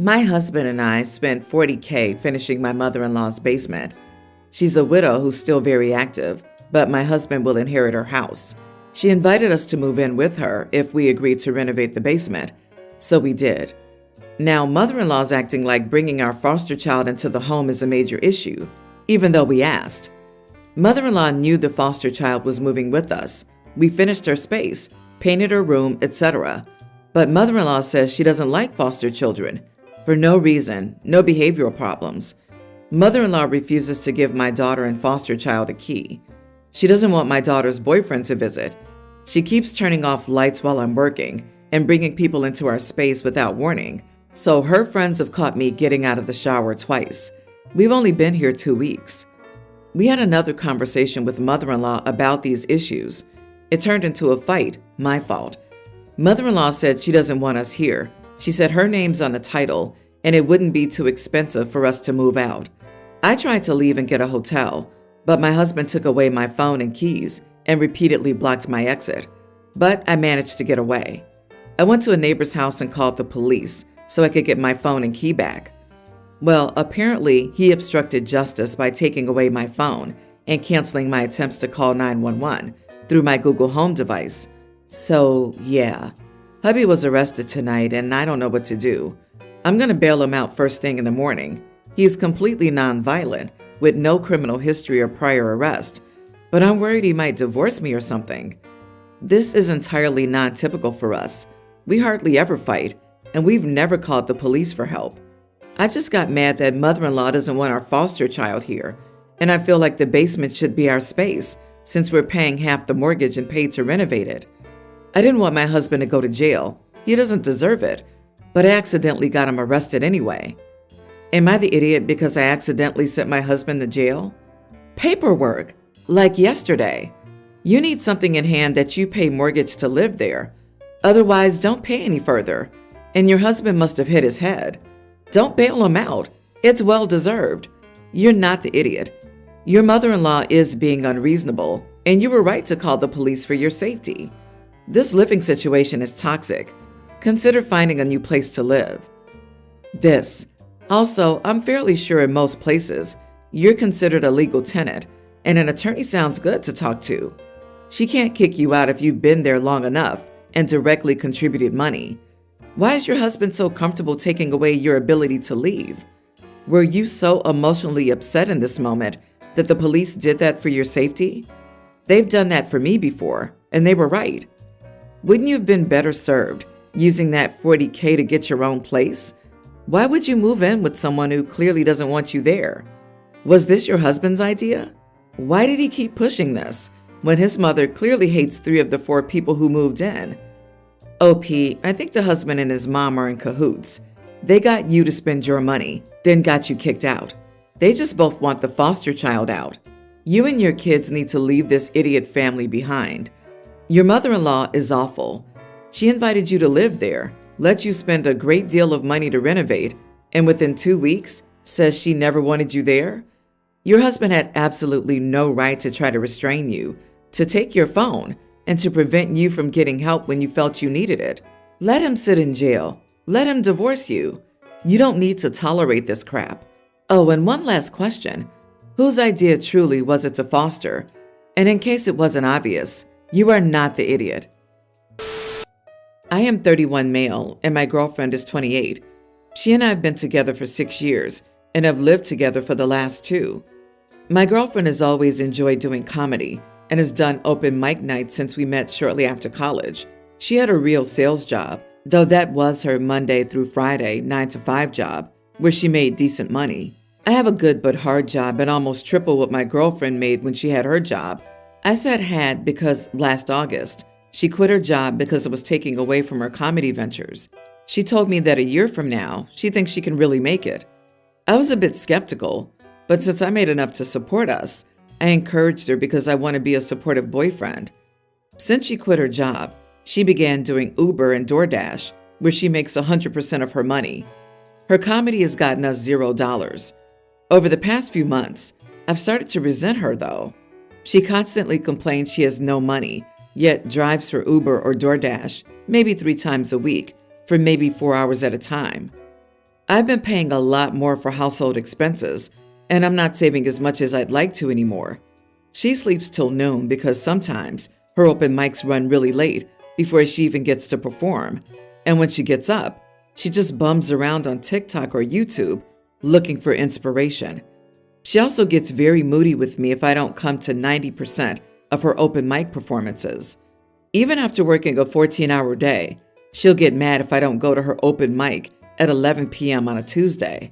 My husband and I spent $40K finishing my mother-in-law's basement. She's a widow who's still very active, but my husband will inherit her house. She invited us to move in with her if we agreed to renovate the basement, so we did. Now, mother-in-law's acting like bringing our foster child into the home is a major issue, even though we asked. Mother-in-law knew the foster child was moving with us. We finished her space, painted her room, etc. But mother-in-law says she doesn't like foster children. For no reason, no behavioral problems. Mother-in-law refuses to give my daughter and foster child a key. She doesn't want my daughter's boyfriend to visit. She keeps turning off lights while I'm working and bringing people into our space without warning. So her friends have caught me getting out of the shower twice. We've only been here 2 weeks. We had another conversation with mother-in-law about these issues. It turned into a fight, my fault. Mother-in-law said she doesn't want us here. She said her name's on the title and it wouldn't be too expensive for us to move out. I tried to leave and get a hotel, but my husband took away my phone and keys and repeatedly blocked my exit. But I managed to get away. I went to a neighbor's house and called the police so I could get my phone and key back. Well, apparently he obstructed justice by taking away my phone and canceling my attempts to call 911 through my Google Home device. So, yeah. Hubby was arrested tonight and I don't know what to do. I'm going to bail him out first thing in the morning. He is completely nonviolent, with no criminal history or prior arrest, but I'm worried he might divorce me or something. This is entirely non-typical for us. We hardly ever fight, and we've never called the police for help. I just got mad that mother-in-law doesn't want our foster child here, and I feel like the basement should be our space since we're paying half the mortgage and paid to renovate it. I didn't want my husband to go to jail. He doesn't deserve it, but I accidentally got him arrested anyway. Am I the idiot because I accidentally sent my husband to jail? Paperwork, like yesterday. You need something in hand that you pay mortgage to live there. Otherwise, don't pay any further. And your husband must have hit his head. Don't bail him out. It's well deserved. You're not the idiot. Your mother-in-law is being unreasonable, and you were right to call the police for your safety. This living situation is toxic. Consider finding a new place to live. Also, I'm fairly sure in most places, you're considered a legal tenant, and an attorney sounds good to talk to. She can't kick you out if you've been there long enough and directly contributed money. Why is your husband so comfortable taking away your ability to leave? Were you so emotionally upset in this moment that the police did that for your safety? They've done that for me before, and they were right. Wouldn't you have been better served using that $40K to get your own place? Why would you move in with someone who clearly doesn't want you there? Was this your husband's idea? Why did he keep pushing this when his mother clearly hates 3 of the 4 people who moved in? OP, I think the husband and his mom are in cahoots. They got you to spend your money, then got you kicked out. They just both want the foster child out. You and your kids need to leave this idiot family behind. Your mother-in-law is awful. She invited you to live there, let you spend a great deal of money to renovate, and within 2 weeks says she never wanted you there? Your husband had absolutely no right to try to restrain you, to take your phone, and to prevent you from getting help when you felt you needed it. Let him sit in jail. Let him divorce you. You don't need to tolerate this crap. Oh, and one last question. Whose idea truly was it to foster? And in case it wasn't obvious, you are not the idiot. I am 31 male and my girlfriend is 28. She and I have been together for 6 years and have lived together for the last 2. My girlfriend has always enjoyed doing comedy and has done open mic nights since we met shortly after college. She had a real sales job, though that was her Monday through Friday 9 to 5 job, where she made decent money. I have a good but hard job and almost triple what my girlfriend made when she had her job. I said had because last August, she quit her job because it was taking away from her comedy ventures. She told me that a year from now, she thinks she can really make it. I was a bit skeptical, but since I made enough to support us, I encouraged her because I want to be a supportive boyfriend. Since she quit her job, she began doing Uber and DoorDash, where she makes 100% of her money. Her comedy has gotten us $0. Over the past few months, I've started to resent her though. She constantly complains she has no money, yet drives for Uber or DoorDash maybe 3 times a week for maybe 4 hours at a time. I've been paying a lot more for household expenses, and I'm not saving as much as I'd like to anymore. She sleeps till noon because sometimes her open mics run really late before she even gets to perform. And when she gets up, she just bums around on TikTok or YouTube looking for inspiration. She also gets very moody with me if I don't come to 90% of her open mic performances. Even after working a 14-hour day, she'll get mad if I don't go to her open mic at 11 p.m. on a Tuesday.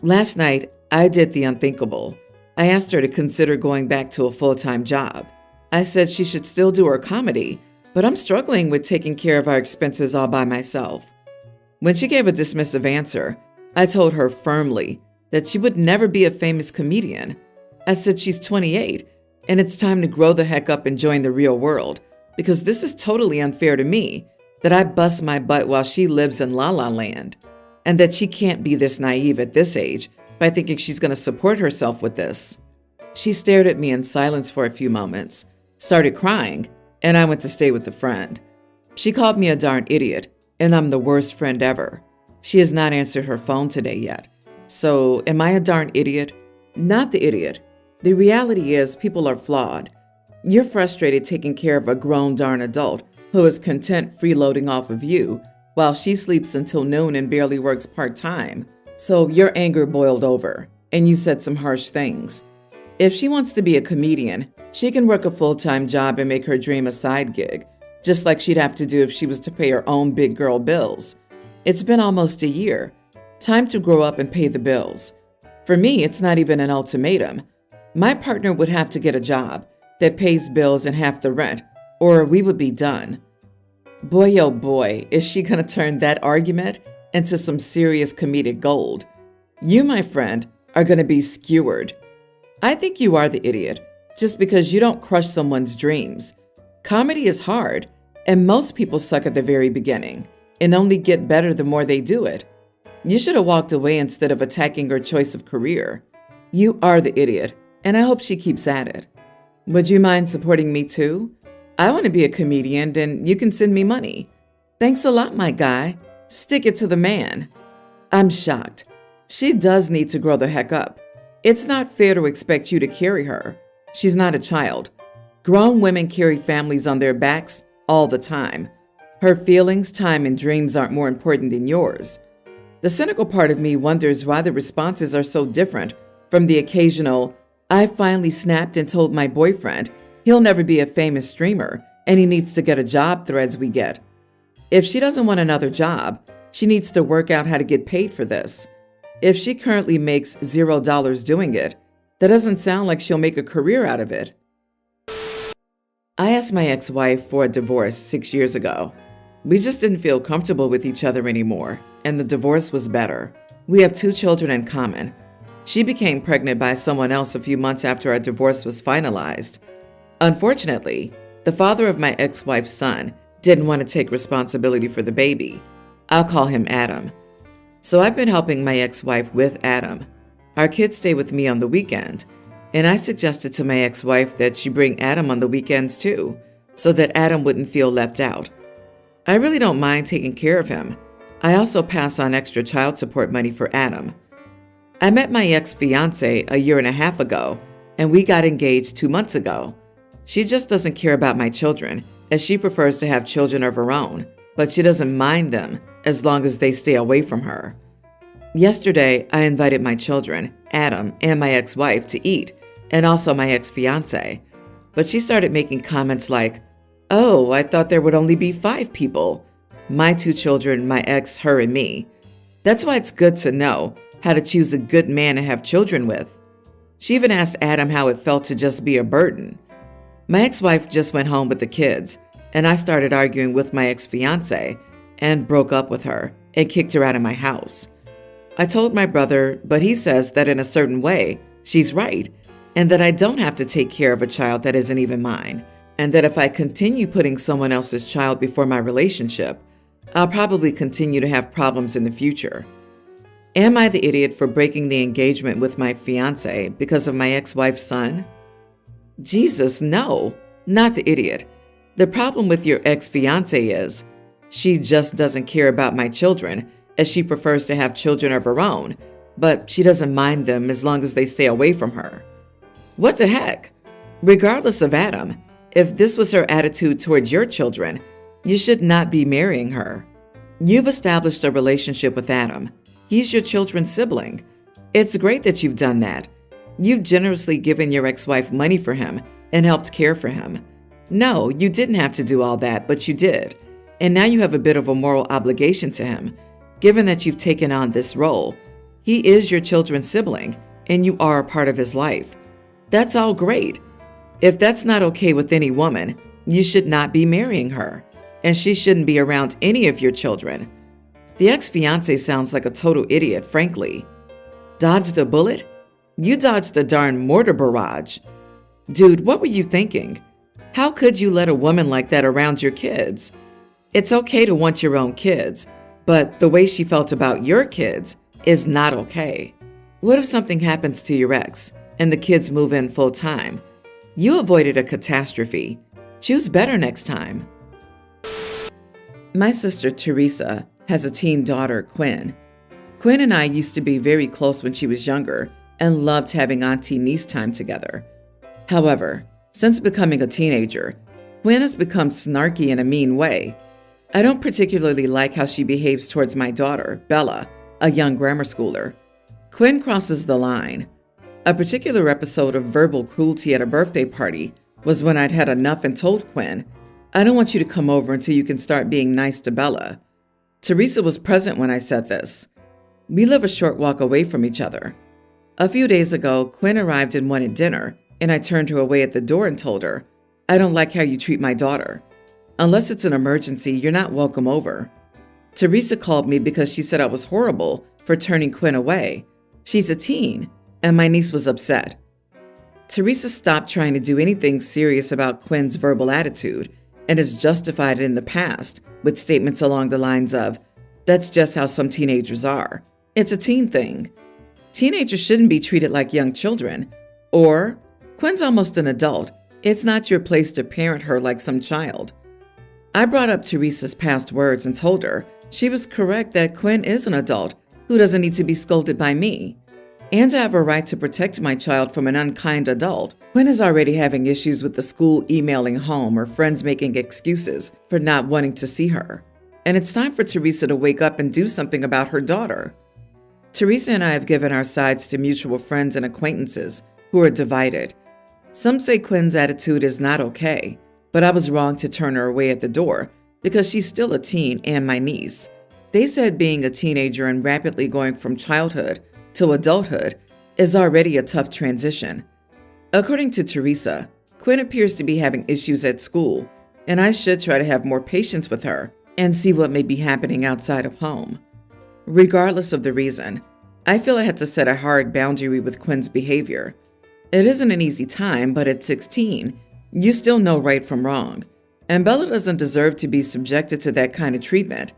Last night, I did the unthinkable. I asked her to consider going back to a full-time job. I said she should still do her comedy, but I'm struggling with taking care of our expenses all by myself. When she gave a dismissive answer, I told her firmly that she would never be a famous comedian. I said she's 28, and it's time to grow the heck up and join the real world, because this is totally unfair to me that I bust my butt while she lives in La La Land, and that she can't be this naive at this age by thinking she's going to support herself with this. She stared at me in silence for a few moments, started crying, and I went to stay with a friend. She called me a darn idiot, and I'm the worst friend ever. She has not answered her phone today yet. So, am I a darn idiot? Not the idiot. The reality is people are flawed. You're frustrated taking care of a grown darn adult who is content freeloading off of you while she sleeps until noon and barely works part-time. So your anger boiled over, and you said some harsh things. If she wants to be a comedian, she can work a full-time job and make her dream a side gig, just like she'd have to do if she was to pay her own big girl bills. It's been almost a year. Time to grow up and pay the bills. For me, it's not even an ultimatum. My partner would have to get a job that pays bills and half the rent, or we would be done. Boy, oh boy, is she going to turn that argument into some serious comedic gold. You, my friend, are going to be skewered. I think you are the idiot, just because you don't crush someone's dreams. Comedy is hard, and most people suck at the very beginning and only get better the more they do it. You should have walked away instead of attacking her choice of career. You are the idiot, and I hope she keeps at it. Would you mind supporting me too? I want to be a comedian, and you can send me money. Thanks a lot, my guy. Stick it to the man. I'm shocked. She does need to grow the heck up. It's not fair to expect you to carry her. She's not a child. Grown women carry families on their backs all the time. Her feelings, time, and dreams aren't more important than yours. The cynical part of me wonders why the responses are so different from the occasional, "I finally snapped and told my boyfriend he'll never be a famous streamer and he needs to get a job" threads we get. If she doesn't want another job, she needs to work out how to get paid for this. If she currently makes $0 doing it, that doesn't sound like she'll make a career out of it. I asked my ex-wife for a divorce 6 years ago. We just didn't feel comfortable with each other anymore, and the divorce was better. We have 2 children in common. She became pregnant by someone else a few months after our divorce was finalized. Unfortunately, the father of my ex-wife's son didn't want to take responsibility for the baby. I'll call him Adam. So I've been helping my ex-wife with Adam. Our kids stay with me on the weekend, and I suggested to my ex-wife that she bring Adam on the weekends too, so that Adam wouldn't feel left out. I really don't mind taking care of him. I also pass on extra child support money for Adam. I met my ex-fiance a year and a half ago, and we got engaged 2 months ago. She just doesn't care about my children, as she prefers to have children of her own, but she doesn't mind them as long as they stay away from her. Yesterday, I invited my children, Adam, and my ex-wife to eat, and also my ex-fiance. But she started making comments like, "Oh, I thought there would only be 5 people. My 2 children, my ex, her, and me." That's why it's good to know how to choose a good man to have children with. She even asked Adam how it felt to just be a burden. My ex-wife just went home with the kids, and I started arguing with my ex-fiance and broke up with her and kicked her out of my house. I told my brother, but he says that in a certain way, she's right, and that I don't have to take care of a child that isn't even mine, and that if I continue putting someone else's child before my relationship, I'll probably continue to have problems in the future. Am I the idiot for breaking the engagement with my fiance because of my ex-wife's son? Jesus, no, not the idiot. The problem with your ex-fiance is she just doesn't care about my children as she prefers to have children of her own, but she doesn't mind them as long as they stay away from her. What the heck? Regardless of Adam, if this was her attitude towards your children, you should not be marrying her. You've established a relationship with Adam. He's your children's sibling. It's great that you've done that. You've generously given your ex-wife money for him and helped care for him. No, you didn't have to do all that, but you did. And now you have a bit of a moral obligation to him, given that you've taken on this role. He is your children's sibling, and you are a part of his life. That's all great. If that's not okay with any woman, you should not be marrying her, and she shouldn't be around any of your children. The ex-fiancé sounds like a total idiot, frankly. Dodged a bullet? You dodged a darn mortar barrage. Dude, what were you thinking? How could you let a woman like that around your kids? It's okay to want your own kids, but the way she felt about your kids is not okay. What if something happens to your ex and the kids move in full time? You avoided a catastrophe. Choose better next time. My sister Teresa has a teen daughter, Quinn. Quinn and I used to be very close when she was younger and loved having auntie-niece time together. However, since becoming a teenager, Quinn has become snarky in a mean way. I don't particularly like how she behaves towards my daughter, Bella, a young grammar schooler. Quinn crosses the line. A particular episode of verbal cruelty at a birthday party was when I'd had enough and told Quinn, "I don't want you to come over until you can start being nice to Bella." Teresa was present when I said this. We live a short walk away from each other. A few days ago, Quinn arrived and wanted dinner, and I turned her away at the door and told her, "I don't like how you treat my daughter. Unless it's an emergency, you're not welcome over." Teresa called me because she said I was horrible for turning Quinn away. She's a teen, and my niece was upset. Teresa stopped trying to do anything serious about Quinn's verbal attitude and has justified it in the past with statements along the lines of, "That's just how some teenagers are. It's a teen thing. Teenagers shouldn't be treated like young children," or, "Quinn's almost an adult. It's not your place to parent her like some child." I brought up Teresa's past words and told her she was correct that Quinn is an adult who doesn't need to be scolded by me. And I have a right to protect my child from an unkind adult. Quinn is already having issues with the school emailing home or friends making excuses for not wanting to see her. And it's time for Teresa to wake up and do something about her daughter. Teresa and I have given our sides to mutual friends and acquaintances who are divided. Some say Quinn's attitude is not okay, but I was wrong to turn her away at the door because she's still a teen and my niece. They said being a teenager and rapidly going from childhood to adulthood is already a tough transition. According to Teresa, Quinn appears to be having issues at school, and I should try to have more patience with her and see what may be happening outside of home. Regardless of the reason, I feel I had to set a hard boundary with Quinn's behavior. It isn't an easy time, but at 16, you still know right from wrong, and Bella doesn't deserve to be subjected to that kind of treatment.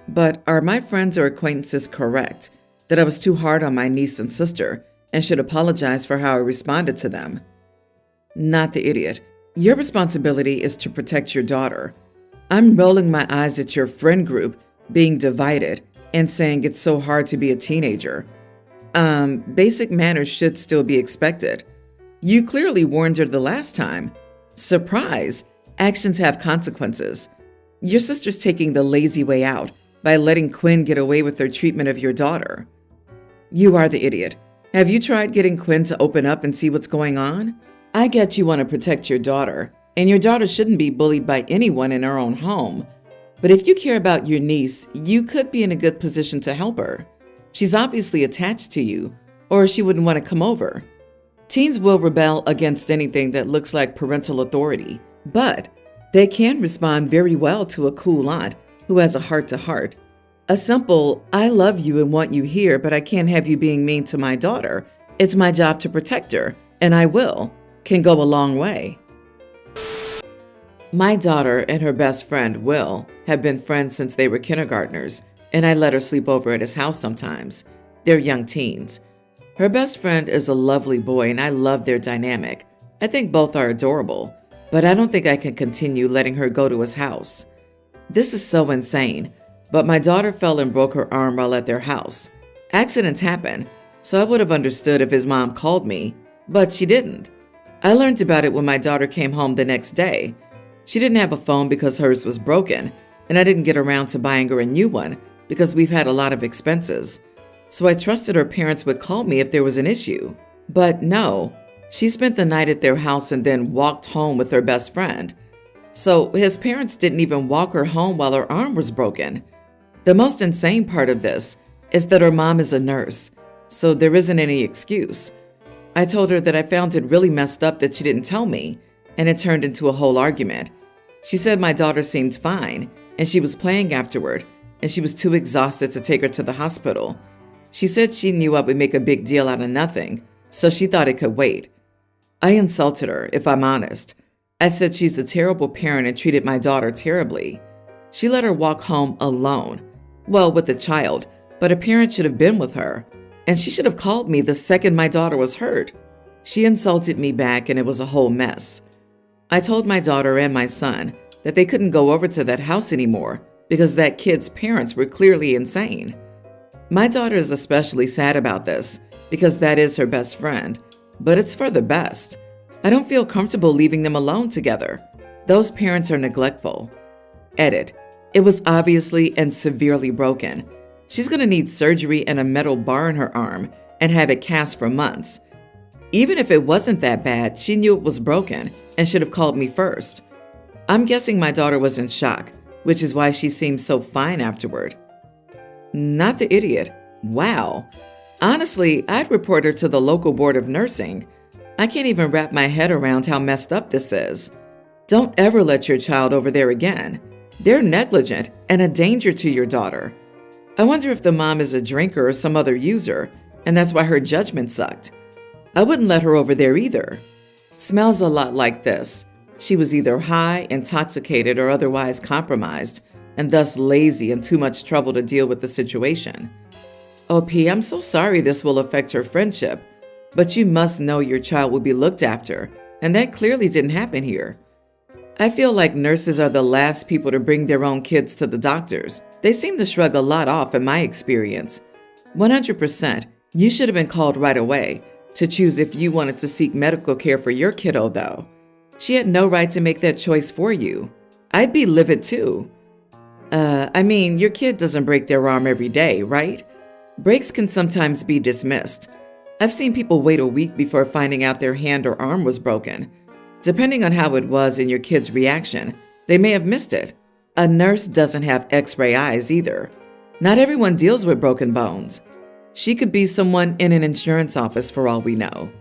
But are my friends or acquaintances correct that I was too hard on my niece and sister and should apologize for how I responded to them? Not the idiot. Your responsibility is to protect your daughter. I'm rolling my eyes at your friend group being divided and saying it's so hard to be a teenager. Basic manners should still be expected. You clearly warned her the last time. Surprise! Actions have consequences. Your sister's taking the lazy way out by letting Quinn get away with their treatment of your daughter. You are the idiot. Have you tried getting Quinn to open up and see what's going on? I get you want to protect your daughter, and your daughter shouldn't be bullied by anyone in her own home. But if you care about your niece, you could be in a good position to help her. She's obviously attached to you, or she wouldn't want to come over. Teens will rebel against anything that looks like parental authority, but they can respond very well to a cool aunt who has a heart-to-heart. A simple, "I love you and want you here, but I can't have you being mean to my daughter. It's my job to protect her, and I will," can go a long way. My daughter and her best friend, Will, have been friends since they were kindergartners, and I let her sleep over at his house sometimes. They're young teens. Her best friend is a lovely boy, and I love their dynamic. I think both are adorable, but I don't think I can continue letting her go to his house. This is so insane. but my daughter fell and broke her arm while at their house. Accidents happen, so I would have understood if his mom called me, but she didn't. I learned about it when my daughter came home the next day. She didn't have a phone because hers was broken, and I didn't get around to buying her a new one because we've had a lot of expenses. So I trusted her parents would call me if there was an issue. But no, she spent the night at their house and then walked home with her best friend. So his parents didn't even walk her home while her arm was broken. The most insane part of this is that her mom is a nurse, so there isn't any excuse. I told her that I found it really messed up that she didn't tell me, and it turned into a whole argument. She said my daughter seemed fine, and she was playing afterward, and she was too exhausted to take her to the hospital. She said she knew I would make a big deal out of nothing, so she thought it could wait. I insulted her, if I'm honest. I said she's a terrible parent and treated my daughter terribly. She let her walk home alone. Well, with the child, but a parent should have been with her, and she should have called me the second my daughter was hurt. She insulted me back, and it was a whole mess. I told my daughter and my son that they couldn't go over to that house anymore because that kid's parents were clearly insane. My daughter is especially sad about this because that is her best friend, but it's for the best. I don't feel comfortable leaving them alone together. Those parents are neglectful. Edit. It was obviously and severely broken. She's going to need surgery and a metal bar in her arm and have it cast for months. Even if it wasn't that bad, she knew it was broken and should have called me first. I'm guessing my daughter was in shock, which is why she seemed so fine afterward. Not the idiot. Wow. Honestly, I'd report her to the local board of nursing. I can't even wrap my head around how messed up this is. Don't ever let your child over there again. They're negligent and a danger to your daughter. I wonder if the mom is a drinker or some other user, and that's why her judgment sucked. I wouldn't let her over there either. Smells a lot like this. She was either high, intoxicated, or otherwise compromised, and thus lazy and too much trouble to deal with the situation. OP, I'm so sorry this will affect her friendship, but you must know your child will be looked after, and that clearly didn't happen here. I feel like nurses are the last people to bring their own kids to the doctors. They seem to shrug a lot off in my experience. 100%, you should have been called right away to choose if you wanted to seek medical care for your kiddo, though. She had no right to make that choice for you. I'd be livid too. Your kid doesn't break their arm every day, right? Breaks can sometimes be dismissed. I've seen people wait a week before finding out their hand or arm was broken. Depending on how it was and your kid's reaction, they may have missed it. A nurse doesn't have X-ray eyes either. Not everyone deals with broken bones. She could be someone in an insurance office for all we know.